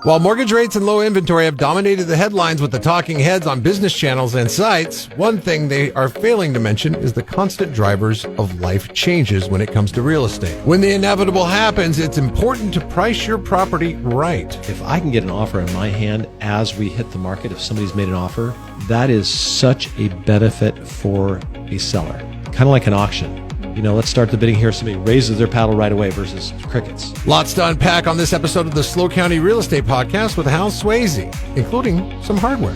While mortgage rates and low inventory have dominated the headlines with the talking heads on business channels and sites, one thing they are failing to mention is the constant drivers of life changes when it comes to real estate. When the inevitable happens, it's important to price your property right. If I can get an offer in my hand as we hit the market, if somebody's made an offer, that is such a benefit for a seller. Kind of like an auction. You know, let's start the bidding here. Somebody raises their paddle right away versus crickets. Lots to unpack on this episode of the SLO County Real Estate Podcast with Hal Sweasey, including some hardware.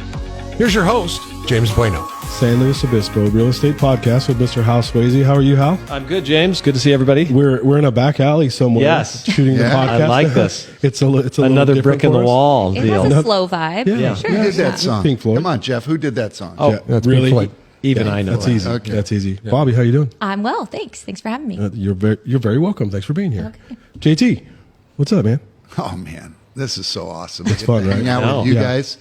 Here's your host, James Bueno. San Luis Obispo Real Estate Podcast with Mr. Hal Sweasey. How are you, Hal? I'm good, James. Good to see everybody. We're in a back alley somewhere. Yes. Shooting the podcast. I like this. It's another brick in the wall It deal. has a slow vibe. Yeah. Sure. Who did that song? Pink Floyd. Come on, Jeff. Who did that song? Oh, Yeah, That's really? Pink Floyd. Even I know That's that. easy. Okay. That's easy. Bobby, how you doing? I'm well, thanks. Thanks for having me. You're very welcome. Thanks for being here. JT, what's up, man? Oh, man. This is so awesome. It's fun, right? Hang out No. with you Yeah. guys.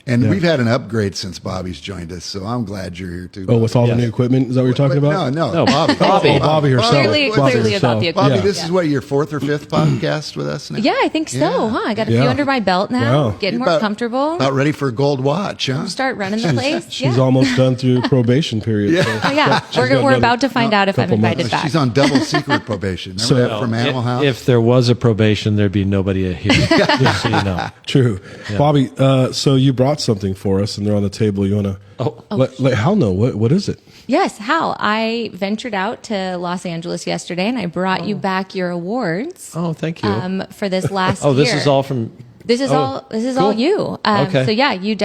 And Yeah. we've had an upgrade since Bobby's joined us, so I'm glad you're here, too. Oh, with all Yes. the new equipment? Is that what you're talking about? No, Bobby. Bobby herself. Clearly Bobby about herself. the Bobby, equipment. this Yeah. is what, your fourth or fifth podcast with us now? Yeah, I think so, Yeah. huh? I got a Yeah. few under my belt now. Wow. Getting You're more about- comfortable. About ready for a gold watch, huh? Start running the place. She's yeah. almost done through probation period. Yeah. so Oh, yeah. she's got We're another about to find out if I'm couple months. invited back. She's on double secret probation. Remember that from Animal House? If there was a probation, there'd be nobody here. Just so you know. True. Bobby, so you brought something for us, and they're on the table. You want to let Hal know. What is it? Yes, Hal, I ventured out to Los Angeles yesterday and I brought you back your awards Oh, thank you. for this last Oh, year. this is all from... This is all cool. you. Okay. So yeah, you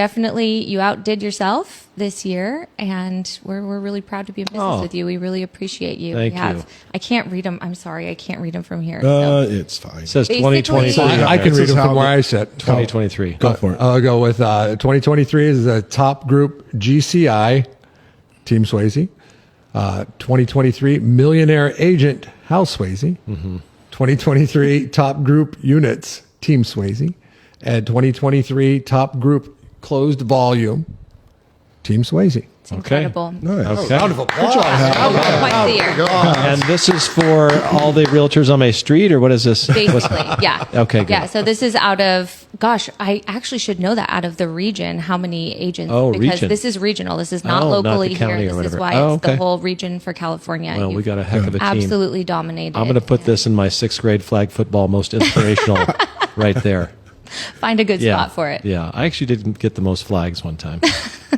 outdid yourself this year, and we're really proud to be in business Oh. with you. We really appreciate you. Thank we have, you. I can't read them. I'm sorry, I can't read them from here. So. It's fine. It says Basically- 2023. I can This read is them how from where the- I sit. 2023. Go for it. I'll go with 2023 is the top group GCI, Team Sweasey. 2023 Millionaire Agent, Hal Sweasey. 2023 top group units, Team Sweasey. And 2023 top group closed volume, Team Sweasey. It's incredible. Nice. Okay. Round of applause. Quite the year. And this is for all the realtors on my street, or what is this? Basically, yeah. Okay, good. Yeah, so this is out of, gosh, I actually should know that out of the region, how many agents. Oh, because region. this is regional. This is not Oh, not the locally county here. or This is whatever. why Oh, it's the okay. whole region for California. Well, we You've got a heck of a team. absolutely dominated. I'm going to put this in my 6th grade flag football most inspirational right there. Find a good Yeah. spot for it. Yeah. I actually didn't get the most flags one time.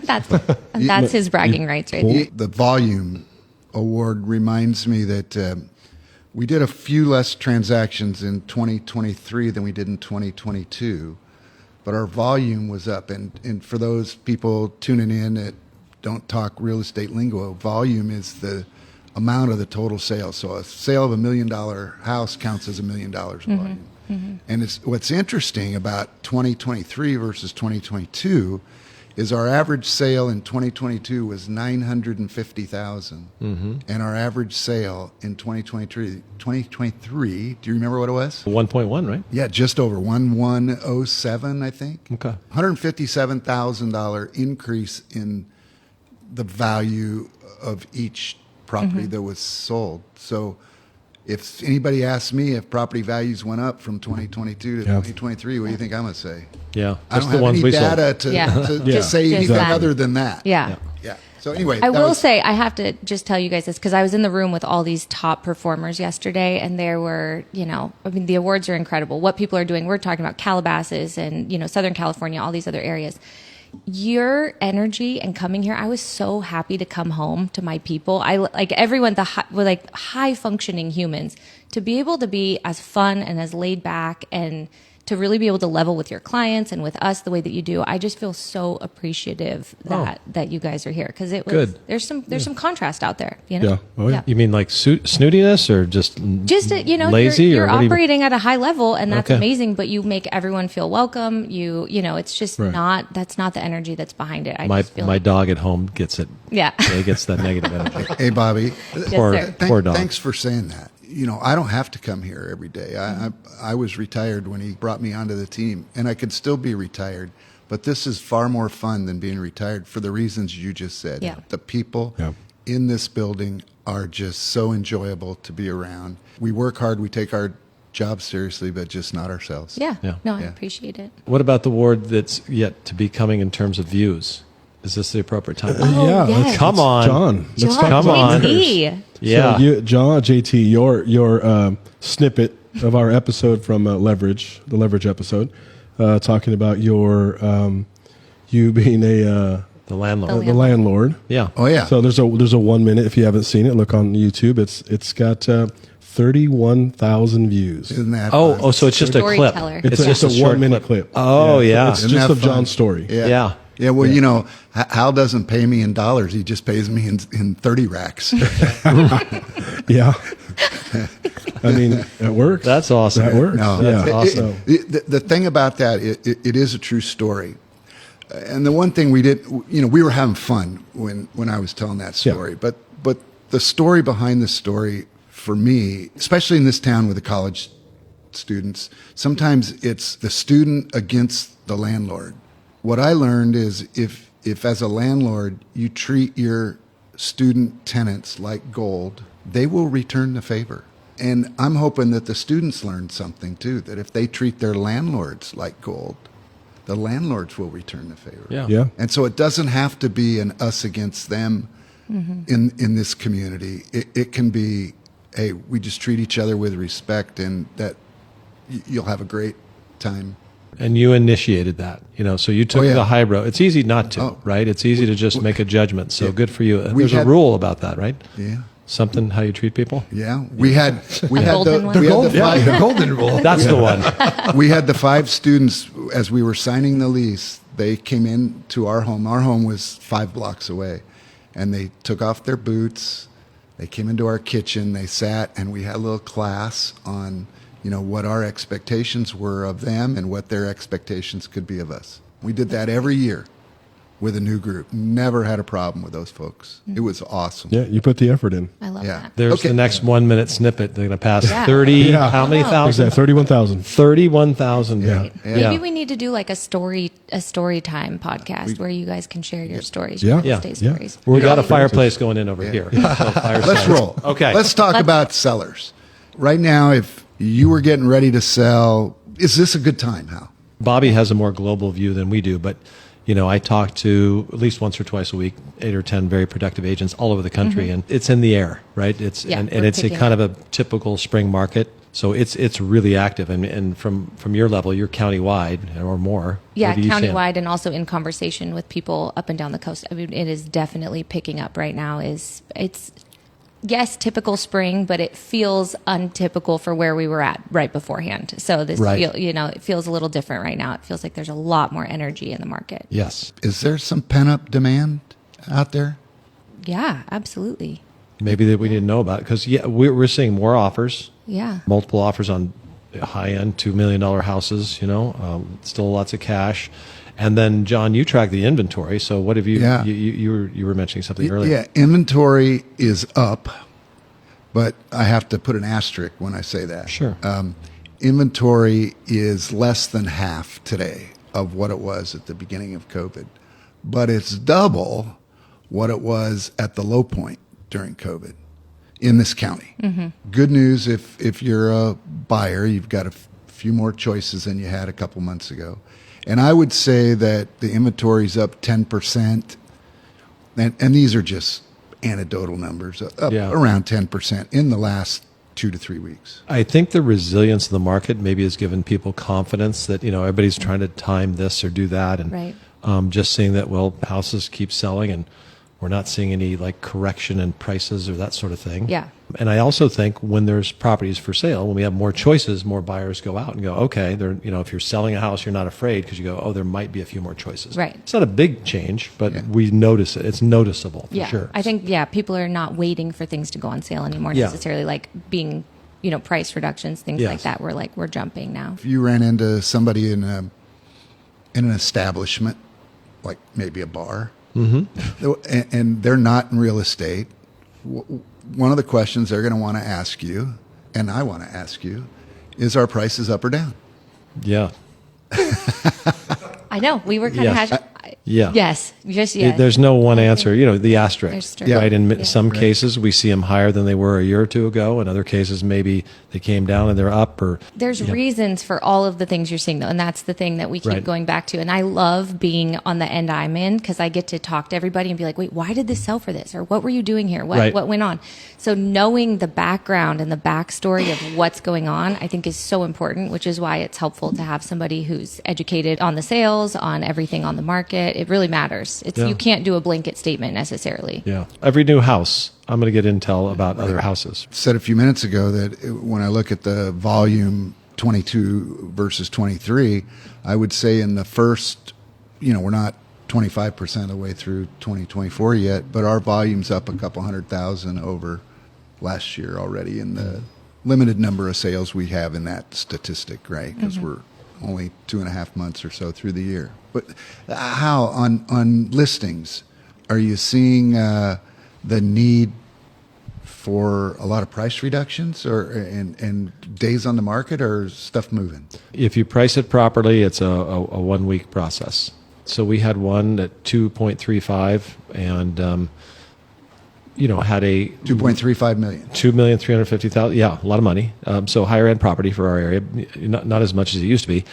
That's his bragging rights right there. The volume award reminds me that we did a few less transactions in 2023 than we did in 2022, but our volume was up. And for those people tuning in that don't talk real estate lingo, volume is the amount of the total sale. So a sale of $1 million house counts as $1 million volume. And what's interesting about 2023 versus 2022 is our average sale in 2022 was $950,000, and our average sale in 2023. Do you remember what it was? 1.1, right? Yeah, just over 1107, I think. Okay. $157,000 increase in the value of each property that was sold. So if anybody asks me if property values went up from 2022 to 2023, what do you think I'm going to say? Yeah. I Just don't the have ones any we sold. data to Just say anything that. other than that. Yeah. Yeah. So anyway, I that will was- say, I have to just tell you guys this because I was in the room with all these top performers yesterday, and there were, the awards are incredible. What people are doing, we're talking about Calabasas and, Southern California, all these other areas. Your energy and coming here, I was so happy to come home to my people. I like everyone, high functioning humans, to be able to be as fun and as laid back and to really be able to level with your clients and with us the way that you do. I just feel so appreciative that you guys are here because it was Good. there's some contrast out there. Yeah. Oh, yeah. You mean like snootiness or just lazy? you're or what do you- operating at a high level and that's Okay. amazing, but you make everyone feel welcome. It's just Right. that's not the energy that's behind it. I My just feel my like, dog at home gets it. yeah. He gets that negative energy. Hey, Bobby. Poor, sir. poor dog. Thanks for saying that. I don't have to come here every day. I was retired when he brought me onto the team, and I could still be retired. But this is far more fun than being retired for the reasons you just said. Yeah. The people in this building are just so enjoyable to be around. We work hard. We take our job seriously, but just not ourselves. Yeah. Yeah. No, I Yeah. appreciate it. What about the award that's yet to be coming in terms of views? Is this the appropriate time? yeah, yes. Come on. John. Let's John, talk Come on. JT. Yeah. So John, JT, your snippet of our episode from the Leverage episode, talking about your you being the landlord. the landlord. Yeah. Oh yeah. So there's a 1 minute. If you haven't seen it, look on YouTube. It's got 31,000 views. Isn't that Oh, fun? so it's just a clip. Storyteller. It's just a short 1 minute clip. Oh, yeah. It's Isn't just that of fun? John's story. Yeah. Yeah, well, you know, Hal doesn't pay me in dollars. He just pays me in 30 racks. Yeah. I mean, it works. That's awesome. That works. No, That's yeah. awesome. The thing about that, it is a true story. And the one thing we did, you know, we were having fun when I was telling that story. Yeah. But the story behind the story for me, especially in this town with the college students, sometimes it's the student against the landlord. What I learned is if as a landlord you treat your student tenants like gold, they will return the favor. And I'm hoping that the students learn something too, that if they treat their landlords like gold, the landlords will return the favor. Yeah. Yeah. And so it doesn't have to be an us against them in this community. It can be, hey, we just treat each other with respect, and that you'll have a great time. And you initiated that, so you took Oh, yeah. the high road. It's easy not to, Oh. right? It's easy to just make a judgment. So Yeah. good for you. We There's a had- rule about that, right? Yeah. Something how you treat people. Yeah. We had the golden one? we had the five, The golden rule. That's the one. we had the 5 students as we were signing the lease. They came in to our home. Our home was 5 blocks away, and they took off their boots. They came into our kitchen. They sat, and we had a little class on, what our expectations were of them and what their expectations could be of us. We did that every year with a new group. Never had a problem with those folks. It was awesome. Yeah, you put the effort in. I love Yeah. that. There's Okay. the next 1 minute snippet. They're going to pass Yeah. 30. Yeah. How many Oh. Is thousand? that 31,000? 31,000. Yeah. Maybe we need to do like a story time podcast where you guys can share your stories. Yeah. Your Yeah. stay Yeah. stories. We got a fireplace going in over here. So Let's roll. Okay. Let's talk about sellers. Right now, if you were getting ready to sell, is this a good time, Hal? Bobby has a more global view than we do, but I talk to at least once or twice a week 8 or 10 very productive agents all over the country, and it's in the air, right? It's Yeah, and we're it's a picking kind of a typical spring market, so it's really active. And from your level, you're countywide or more. Yeah, What do you see? countywide and also in conversation with people up and down the coast. I mean, it is definitely picking up right now. It's yes, typical spring, but it feels untypical for where we were at right beforehand. So this Right. it feels a little different right now. It feels like there's a lot more energy in the market. Yes, Is there some pent-up demand out there? Yeah, absolutely. maybe that we didn't know about, because we're seeing more offers. Yeah. Multiple offers on high-end $2 million houses, still lots of cash. And then, John, you track the inventory. So what have you, Yeah. you were mentioning something earlier. Yeah, inventory is up, but I have to put an asterisk when I say that. Sure. Inventory is less than half today of what it was at the beginning of COVID, but it's double what it was at the low point during COVID in this county. Good news if you're a buyer, you've got a few more choices than you had a couple months ago. And I would say that the inventory's up 10%, and these are just anecdotal numbers, up Yeah. around 10% in the last 2 to 3 weeks. I think the resilience of the market maybe has given people confidence that, everybody's trying to time this or do that. And Right. just seeing that, houses keep selling and we're not seeing any correction in prices or that sort of thing. Yeah. And I also think when there's properties for sale, when we have more choices, more buyers go out and go, okay, if you're selling a house, you're not afraid because you go, oh, there might be a few more choices. Right. It's not a big change, but Yeah. we notice it. It's noticeable for Yeah. sure. I think, people are not waiting for things to go on sale anymore Yeah. necessarily, like being, price reductions, things Yes. like that. We're jumping now. If you ran into somebody in an establishment, like maybe a bar, and they're not in real estate, one of the questions they're going to want to ask you, and I want to ask you, is our prices up or down? Yeah. I know. We were kind Yes. of Yeah. Yes, just yes. There's no one answer. You know, the asterisk, Asterisk. right? In Yeah. some cases, we see them higher than they were a year or two ago. In other cases, maybe they came down and they're up. Or There's reasons for all of the things you're seeing, though, and that's the thing that we keep Right. going back to. And I love being on the end I'm in because I get to talk to everybody and be like, "Wait, why did this sell for this? Or what were you doing here? Right. What went on?" So knowing the background and the backstory of what's going on, I think, is so important. Which is why it's helpful to have somebody who's educated on the sales, on everything on the market. It really matters. It's Yeah. You can't do a blanket statement necessarily. yeah, every new house, I'm going to get intel about other houses. Said a few minutes ago that when I look at the volume 22 versus 23, I would say in the first, we're not 25% of the way through 2024 yet, but our volume's up a couple 100,000 over last year already in the limited number of sales we have in that statistic, right? Because we're only 2.5 months or so through the year. But how on listings, are you seeing the need for a lot of price reductions and days on the market, or stuff moving? If you price it properly, it's a 1 week process. So we had one at 2.35 and, had a 2.35 million. 2,350,000. Yeah, a lot of money. So higher end property for our area, not as much as it used to be.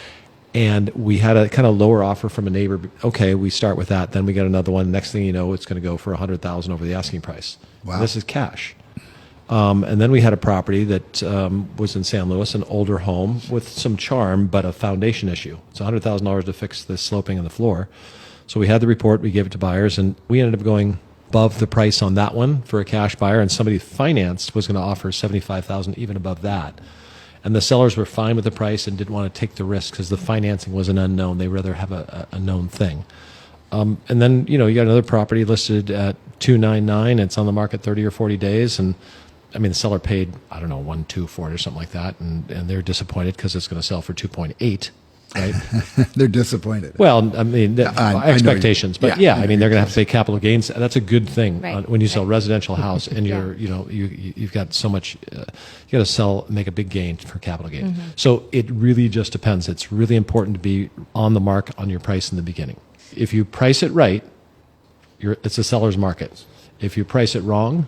And we had a kind of lower offer from a neighbor. Okay, we start with that. Then we get another one. Next thing you know, it's going to go for 100,000 over the asking price. Wow. And this is cash. And then we had a property that was in San Luis, an older home with some charm, but a foundation issue. It's $100,000 to fix the sloping on the floor. So we had the report. We gave it to buyers, and we ended up going above the price on that one for a cash buyer. And somebody financed was going to offer $75,000 even above that. And the sellers were fine with the price and didn't want to take the risk because the financing was an unknown. They rather have a known thing. And then, you got another property listed at $299. It's on the market 30 or 40 days. And I mean, the seller paid, I don't know, $1.2 for it or something like that. And they're disappointed because it's going to sell for 2.8. Right? They're disappointed. Well, I mean, I expectations, know but yeah, I mean, they're going to have to pay capital gains. That's a good thing Right. when you sell residential house and Yeah. you've got so much, you got to make a big gain for capital gain. So it really just depends. It's really important to be on the mark on your price in the beginning. If you price it right, it's a seller's market. If you price it wrong,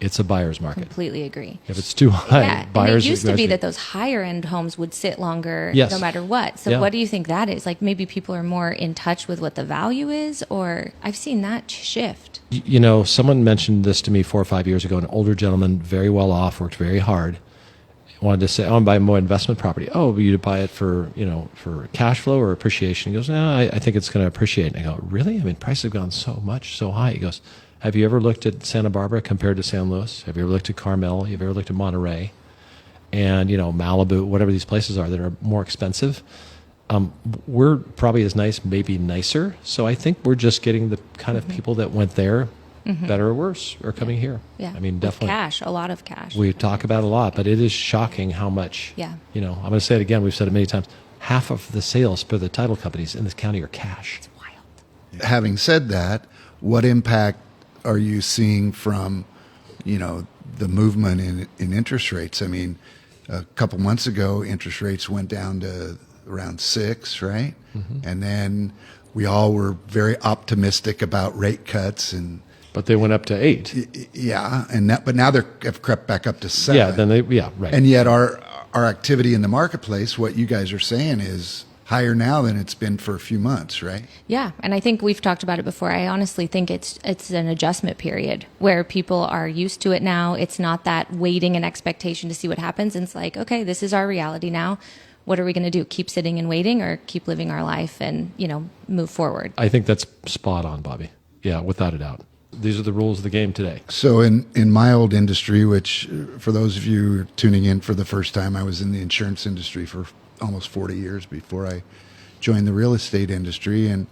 it's a buyer's market. Completely agree. If it's too high, Yeah, and buyers it used to be aggressive. that those higher end homes would sit longer Yes. no matter what. So Yeah. what do you think that is? Like maybe people are more in touch with what the value is, or I've seen that shift. Someone mentioned this to me 4 or 5 years ago. An older gentleman, very well off, worked very hard, wanted to say, "I want to buy more investment property." "Oh, but you buy it for cash flow or appreciation?" He goes, "No, I think it's going to appreciate." And I go, "Really? I mean, prices have gone so high." He goes, "Have you ever looked at Santa Barbara compared to San Luis? Have you ever looked at Carmel? Have you ever looked at Monterey? And, Malibu, whatever these places are that are more expensive? We're probably as nice, maybe nicer. So I think we're just getting the kind of people that went there, better or worse, are coming here." Yeah. I mean, With definitely. cash, a lot of cash. We talk about it a lot, but it is shocking how much, Yeah. I'm going to say it again. We've said it many times. Half of the sales for the title companies in this county are cash. Wild. Having said that, what impact are you seeing from, the movement in interest rates? I mean, a couple months ago, interest rates went down to around 6, right? And then we all were very optimistic about rate cuts, and But they went up to 8. yeah, but now have crept back up to 7. Yeah, right. And yet our activity in the marketplace, what you guys are saying, is higher now than it's been for a few months, right? Yeah, and I think we've talked about it before. I honestly think it's an adjustment period where people are used to it now. It's not that waiting and expectation to see what happens. And it's like, okay, this is our reality now. What are we going to do? Keep sitting and waiting, or keep living our life and, move forward? I think that's spot on, Bobby. Yeah, without a doubt. These are the rules of the game today. So in my old industry, which for those of you who are tuning in for the first time, I was in the insurance industry for almost 40 years before I joined the real estate industry. And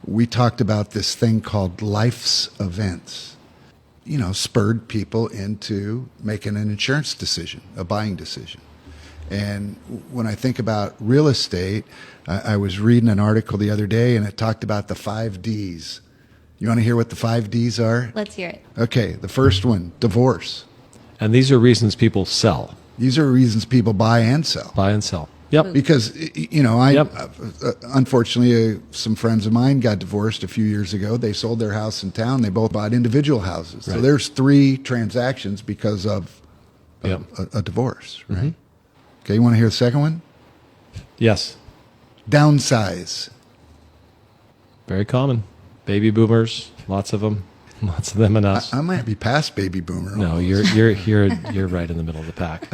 we talked about this thing called life's events, spurred people into making an insurance decision, a buying decision. And when I think about real estate, I was reading an article the other day, and it talked about the 5 Ds. You want to hear what the 5 Ds are? Let's hear it. Okay, the first one, divorce. And these are reasons people sell, These are reasons people buy and sell. buy and sell. Yep. Because Yep. Unfortunately, some friends of mine got divorced a few years ago. They sold their house in town. They both bought individual houses. So Right. there's 3 transactions because of Yep. a divorce, right? Okay, you want to hear the second one? Yes. Downsize. Very common. Baby boomers, lots of them and us. I might be past baby boomer. No, almost. you're right in the middle of the pack.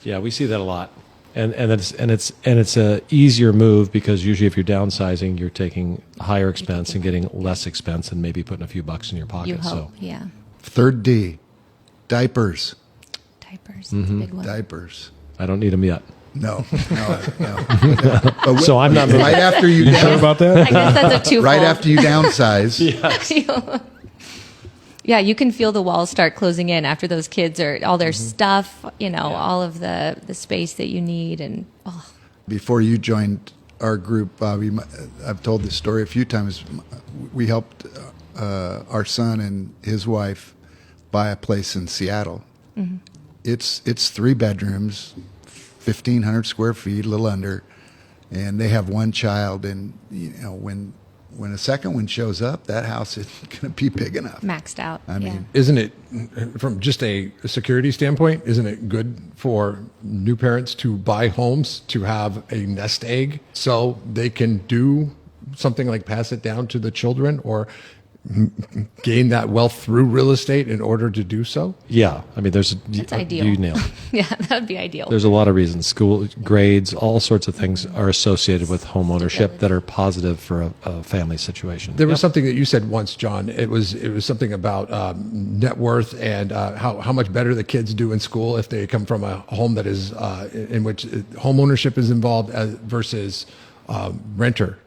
Yeah, we see that a lot, and it's a easier move because usually if you're downsizing, you're taking higher expense and getting less expense and maybe putting a few bucks in your pocket. You hope, So yeah. Third D, diapers. Diapers, that's a big one. Diapers. I don't need them yet. No. But So I'm not moving. right after you, Sure about that? I guess that's a twofold. right after you downsize. Yeah, you can feel the walls start closing in after those kids are all their stuff, all of the space that you need, and Before you joined our group, Bobby, I've told this story a few times. We helped our son and his wife buy a place in Seattle. It's 3 bedrooms, 1,500 square feet, a little under, and they have 1 child. And when a second one shows up, that house isn't going to be big enough. maxed out. I mean, Isn't it, from just a security standpoint, isn't it good for new parents to buy homes to have a nest egg so they can do something like pass it down to the children or gain that wealth through real estate in order to do so? Yeah, I mean, that's ideal. You nailed it. Yeah, that would be ideal. There's a lot of reasons. School grades, all sorts of things are associated with home ownership that are positive for a family situation. There was something that you said once, John. It was something about net worth and how much better the kids do in school if they come from a home that is in which home ownership is involved versus renter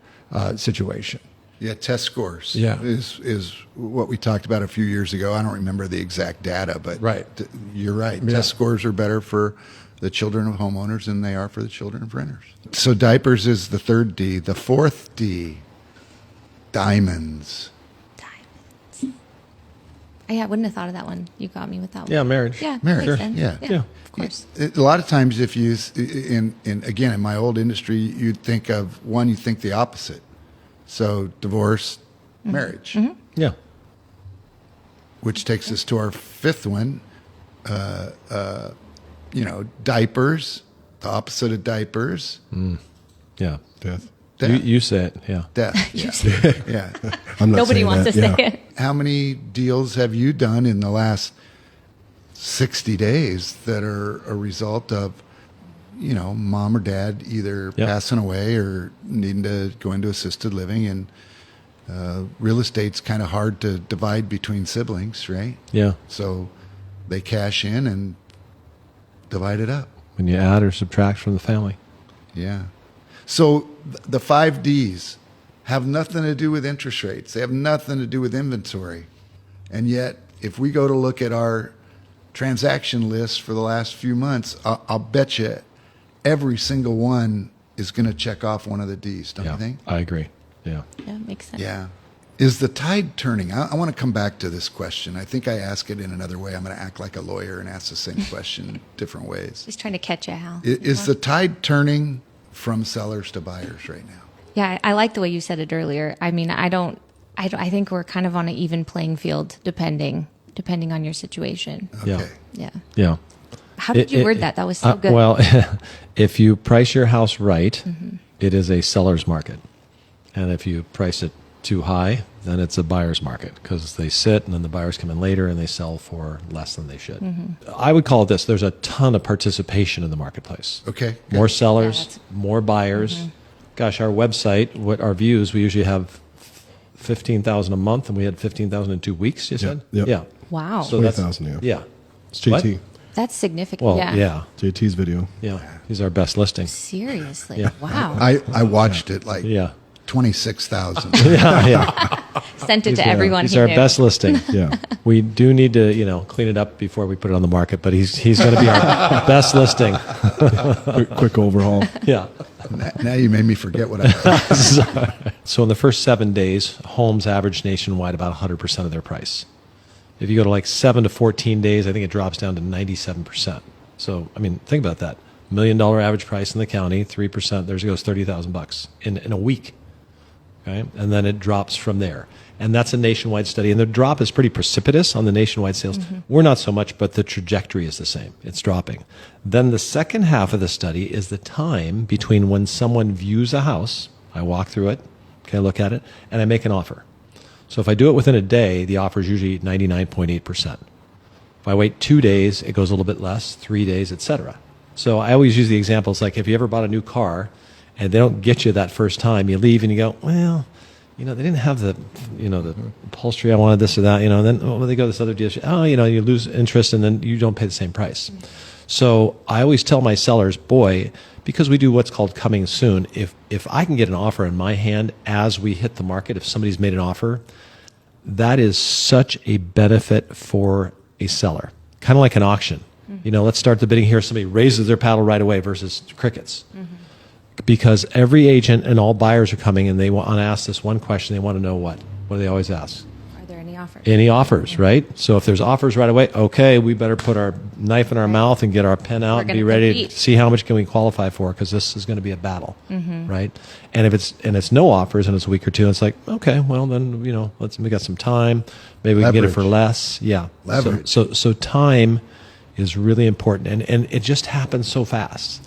situation. yeah, test scores Yeah. is what we talked about a few years ago. I don't remember the exact data, but Right. You're right. Yeah. Test scores are better for the children of homeowners than they are for the children of renters. So diapers is the 3rd D. The 4th D, diamonds. Yeah, I wouldn't have thought of that one. You got me with that one. Yeah, marriage. Yeah, Marriage, makes sense. yeah. Yeah. Of course. A lot of times, if you in my old industry, you'd think of one, you think the opposite. So divorce, marriage, Yeah. which takes us to our 5th one. Diapers, the opposite of diapers, Yeah. Death. death. You say it. Yeah. Death. Yeah. Yeah. I'm not Nobody saying wants that. to say Yeah. it. How many deals have you done in the last 60 days that are a result of, mom or dad either Yep. passing away or needing to go into assisted living? And real estate's kind of hard to divide between siblings, right? Yeah. So they cash in and divide it up. When you add or subtract from the family. Yeah. So the 5 Ds have nothing to do with interest rates. They have nothing to do with inventory. And yet, if we go to look at our transaction list for the last few months, I'll bet you every single one is going to check off one of the Ds, don't Yeah. you think? I agree. Yeah. Yeah, makes sense. Yeah. Is the tide turning? I want to come back to this question. I think I ask it in another way. I'm going to act like a lawyer and ask the same question different ways. Just trying to catch you, Hal. Is the tide turning from sellers to buyers right now? Yeah, I like the way you said it earlier. I mean, I think we're kind of on an even playing field depending on your situation. Okay. Yeah. Yeah. Yeah. How did you word that? That was so good. Well, if you price your house right, it is a seller's market. And if you price it too high, then it's a buyer's market because they sit and then the buyers come in later and they sell for less than they should. I would call it this. There's a ton of participation in the marketplace. Okay. good. More sellers, that's- more buyers. Gosh, our website, what our views, we usually have 15,000 a month and we had 15,000 in 2 weeks, you said? Yep. Yeah. Wow. So that's 20,000, yeah. Yeah. It's JT. That's significant. Well, yeah. yeah. JT's video. Yeah. He's our best listing. Seriously. Yeah. Wow. I watched it like Yeah. 26,000. Yeah. Yeah. Sent it to everyone He's he our knew. best listing. Yeah. We do need to, clean it up before we put it on the market, but he's going to be our best listing. Quick overhaul. Yeah. Now you made me forget what I thought. So in the first 7 days, homes average nationwide about 100% of their price. If you go to like 7 to 14 days, I think it drops down to 97%. So, I mean, think about that. $1 million average price in the county, 3%, there goes $30,000 in a week. Okay? And then it drops from there. And that's a nationwide study. And the drop is pretty precipitous on the nationwide sales. We're not so much, but the trajectory is the same. It's dropping. Then the second half of the study is the time between when someone views a house, I walk through it, okay, look at it, and I make an offer. So if I do it within a day, the offer is usually 99.8%. If I wait 2 days, it goes a little bit less, 3 days, etc. So I always use the examples like if you ever bought a new car and they don't get you that first time, you leave and you go, well, they didn't have the upholstery I wanted, this or that, and then they go to this other dealership. You lose interest and then you don't pay the same price. So I always tell my sellers, boy, because we do what's called coming soon, if I can get an offer in my hand as we hit the market, if somebody's made an offer, that is such a benefit for a seller. Kind of like an auction. Let's start the bidding here. Somebody raises their paddle right away versus crickets. Because every agent and all buyers are coming and they want to ask this one question. They want to know what? What do they always ask? Are there any offers? Any offers, right? So if there's offers right away, okay, we better put our knife in our mouth and get our pen out and be ready to see how much can we qualify for, because this is going to be a battle, right? And if it's no offers and it's a week or two, it's like, okay, well then we got some time, maybe we can get it for less, yeah. Leverage. So time is really important, and it just happens so fast.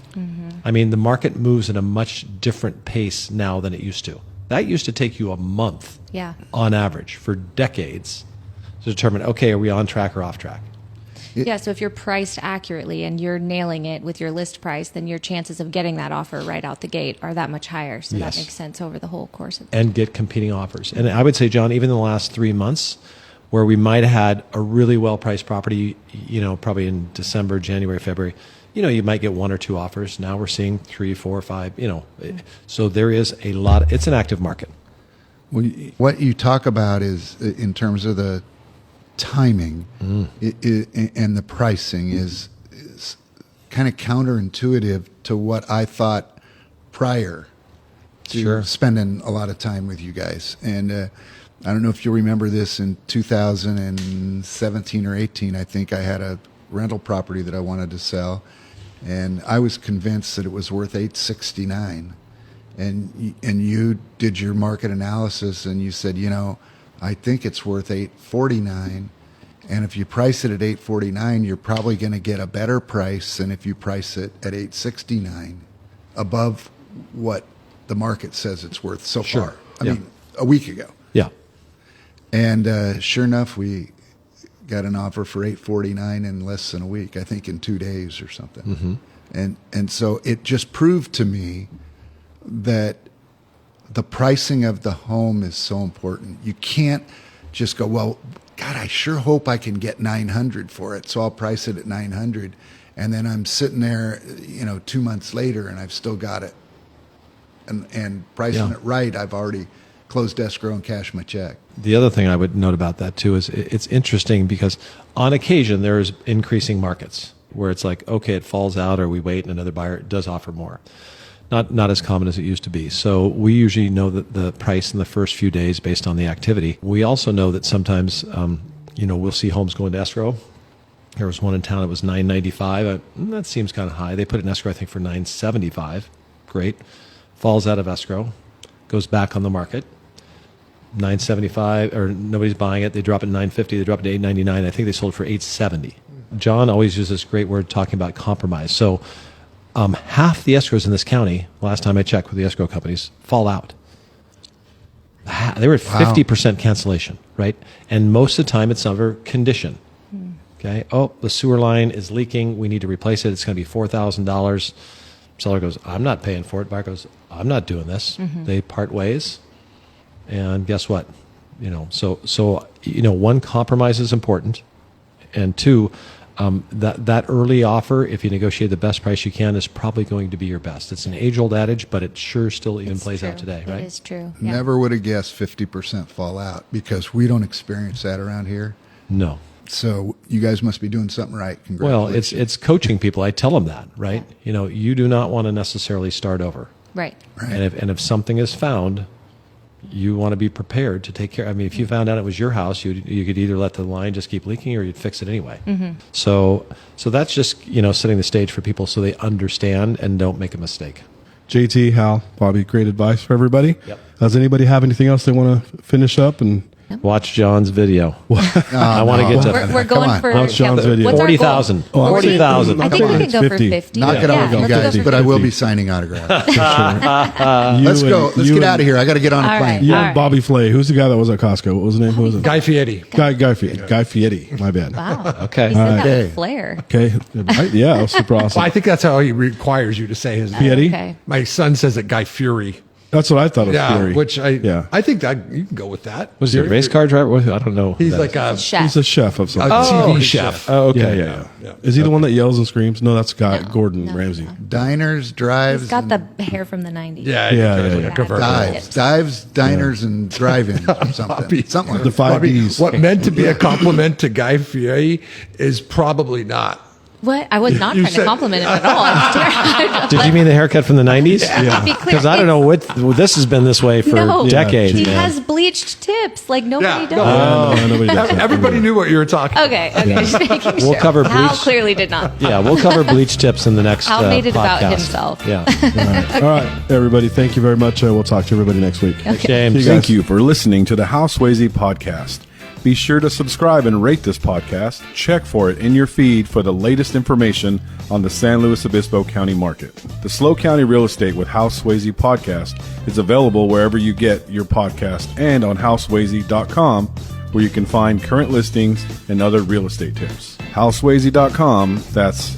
I mean, the market moves at a much different pace now than it used to. That used to take you a month on average for decades to determine, okay, are we on track or off track? So if you're priced accurately and you're nailing it with your list price, then your chances of getting that offer right out the gate are that much higher. So that makes sense over the whole course of the and get competing offers. And I would say, John, even in the last 3 months, where we might have had a really well-priced property, probably in December, January, February, you might get 1 or 2 offers. Now we're seeing 3, 4, 5, So there is a lot. It's an active market. Well, what you talk about is in terms of the timing and the pricing is kind of counterintuitive to what I thought prior to spending a lot of time with you guys. And I don't know if you remember this, in 2017 or 18, I think I had a rental property that I wanted to sell, and I was convinced that it was worth $869. And you did your market analysis and you said, I think it's worth $849. And if you price it at $849, you're probably going to get a better price than if you price it at $869, above what the market says it's worth so far. I mean, a week ago. Yeah. And sure enough, we got an offer for $849 in less than a week, I think in 2 days or something. And so it just proved to me that the pricing of the home is so important. You can't just go, well, God, I sure hope I can get $900 for it, so I'll price it at $900, and then I'm sitting there, 2 months later, and I've still got it, and pricing it right, I've already closed escrow and cashed my check. The other thing I would note about that too is it's interesting because on occasion there is increasing markets where it's like, okay, it falls out or we wait and another buyer does offer more. Not as common as it used to be. So we usually know that the price in the first few days based on the activity. We also know that sometimes, we'll see homes go into escrow. There was one in town that was $995. That seems kind of high. They put it in escrow, I think, for $975. Great. Falls out of escrow, goes back on the market. $975, or nobody's buying it. They drop it to $950. They drop it to $899. I think they sold for $870. John always uses this great word talking about compromise. So half the escrows in this county, last time I checked with the escrow companies, fall out. They were at 50% cancellation, right? And most of the time it's under condition. Okay. Oh, the sewer line is leaking. We need to replace it. It's going to be $4,000. Seller goes, I'm not paying for it. Buyer goes, I'm not doing this. They part ways. And guess what? So one, compromise is important. And two, that early offer, if you negotiate the best price you can, is probably going to be your best. It's an age-old adage, but it sure still even plays out today, right? It is true. Never would have guessed 50% fall out, because we don't experience that around here. No. So you guys must be doing something right. Congratulations. Well, it's coaching people. I tell them that, right? You do not want to necessarily start over. Right. And if something is found, you want to be prepared to take care. I mean, if you found out it was your house, you could either let the line just keep leaking or you'd fix it anyway. So that's just, setting the stage for people so they understand and don't make a mistake. JT, Hal, Bobby, great advice for everybody. Yep. Does anybody have anything else they want to finish up? And Watch John's video. I want to get to We're Come going on. for Watch John's video. what's our goal? 40,000. Oh, I'm 40,000. I think we can go for 50. Knock it off, you let's guys. go for But I will 50. be signing autographs. You Let's go. and- Let's you get and- out of here. I got to get on a All plane. right. You All and right. Bobby Flay. Who's the guy that was at Costco? What was his name? Who was it? Guy Fieri. Guy Fieri. My bad. Wow. Okay. He said that Okay. with flair. Okay. Right? Yeah, that was super awesome. Well, I think that's how he requires you to say his name. Fieri? Okay. My son says it Guy Fury. That's what I thought of Yeah, Fury. which Yeah. I think that you can go with that. Was he a race car driver? I don't know. He's That like a Chef. He's a chef of some a kind. TV chef. Oh, okay. Yeah. Is he the one that yells and screams? No, that's Gordon Ramsay. Diners, drives, He's got the hair from the 90s. Yeah, Yeah, he drives yeah, like yeah. a convertible. dives, diners, and drive-ins or something. Bobby. Something like The that. five Bobby, Ds. what meant to be a compliment to Guy Fieri is probably not. What? I was not You trying to said- compliment him at all. I'm Did you mean the haircut from the 90s? To be clear, Because I don't know what this has been this way for No, decades, he man. has bleached tips like nobody Yeah, does. no. No, nobody does that. Everybody knew what you were talking about. Okay, just making sure. We'll cover Hal bleach. clearly did not. Yeah, we'll cover bleach tips in the next Hal made it about podcast. himself. Yeah. All right, everybody. Thank you very much. We'll talk to everybody next week. James. See you Thank guys. you for listening to the Hal Sweasey podcast. Be sure to subscribe and rate this podcast. Check for it in your feed for the latest information on the San Luis Obispo County market. The Slow County Real Estate with Hal Sweasey podcast is available wherever you get your podcast and on halsweasey.com, where you can find current listings and other real estate tips. halsweasey.com, that's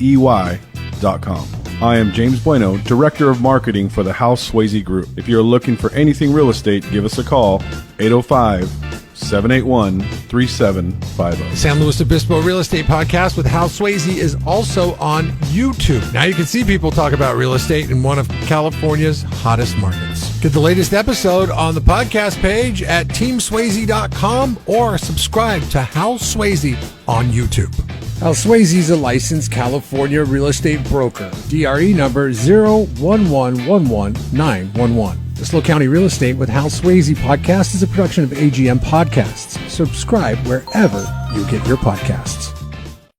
HALSWEASEY.com. I am James Bueno, Director of Marketing for the Hal Sweasey Group. If you're looking for anything real estate, give us a call, 805-781-3750. San Luis Obispo Real Estate Podcast with Hal Sweasey is also on YouTube. Now you can see people talk about real estate in one of California's hottest markets. Get the latest episode on the podcast page at teamswayze.com or subscribe to Hal Sweasey on YouTube. Hal Sweasey is a licensed California real estate broker. DRE number 011119111. The Slow County Real Estate with Hal Sweasey podcast is a production of AGM Podcasts. Subscribe wherever you get your podcasts.